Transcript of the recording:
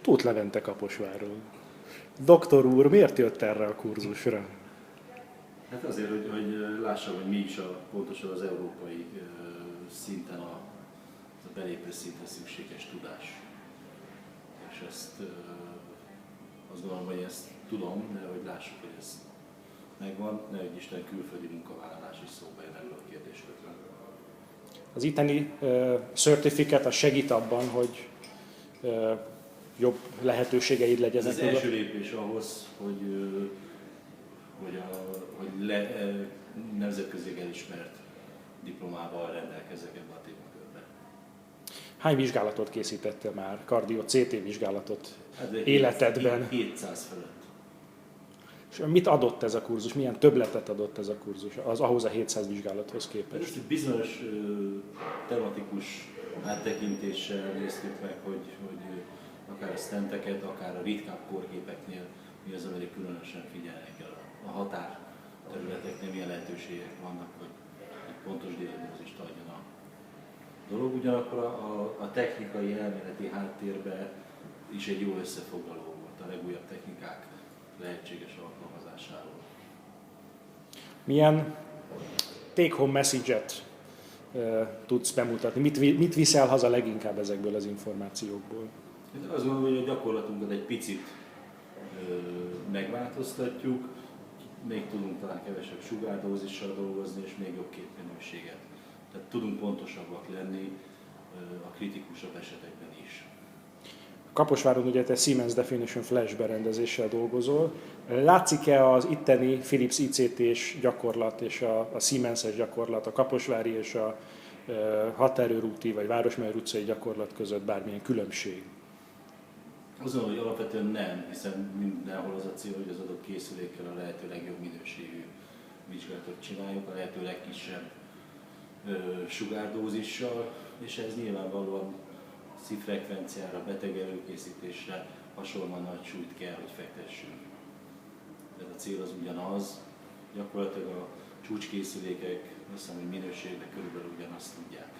Tóth Levente Kaposvárról. Doktor úr, miért jött erre a kurzusra? Hát azért, hogy lássam, hogy mi is pontosan az európai szinten a belépő szinten szükséges tudás. És ezt azt gondolom, hogy ezt tudom, de hogy lássuk, hogy ez megvan, nehogy Isten külföldi munkavállalás is szóba jön ebből a kérdésről. Az itteni certificate segít abban, hogy jobb lehetőségeid legyenek. Ez az első lépés ahhoz, hogy nemzetközileg elismert diplomával rendelkezzek ebbe a témakörbe. Hány vizsgálatot készítettél már, kardio-CT vizsgálatot Hát életedben? 700 fölött. És mit adott ez a kurzus, milyen többletet adott ez a kurzus ahhoz a 700 vizsgálathoz képest? Ezt egy bizonyos tematikus áttekintéssel néztük meg, hogy akár a stenteket, akár a ritkább kórképeknél mi az, amire különösen figyelni kell. A határ területeknél milyen lehetőségek vannak, hogy egy pontos diagnózist adjon a dolog. Ugyanakkor a technikai elméleti háttérben is egy jó összefoglaló volt a legújabb technikák lehetséges alkalmazásáról. Milyen take-home message-et tudsz bemutatni? Mit viszel haza leginkább ezekből az információkból? Én azt gondolom, hogy a gyakorlatunkat egy picit megváltoztatjuk, még tudunk talán kevesebb sugárdózissal dolgozni, és még jobb képminőséget. Tehát tudunk pontosabbak lenni a kritikusabb esetekben is. Kaposváron ugye te Siemens Definition Flash berendezéssel dolgozol. Látszik-e az itteni Philips ICT-s gyakorlat és a Siemens-es gyakorlat, a kaposvári és a Határőrúti vagy Városmajor utcai gyakorlat között bármilyen különbség? Azt gondolom, hogy alapvetően nem, hiszen mindenhol az a cél, hogy az adott készülékkel a lehető legjobb minőségű vizsgálatot csináljuk, a lehető legkisebb sugárdózissal, és ez nyilvánvalóan szívfrekvenciára, beteg előkészítésre hasonlóan nagy súlyt kell, hogy fektessünk. Tehát a cél az ugyanaz, gyakorlatilag a csúcskészülékek azt hiszem, hogy minőségben körülbelül ugyanazt tudják.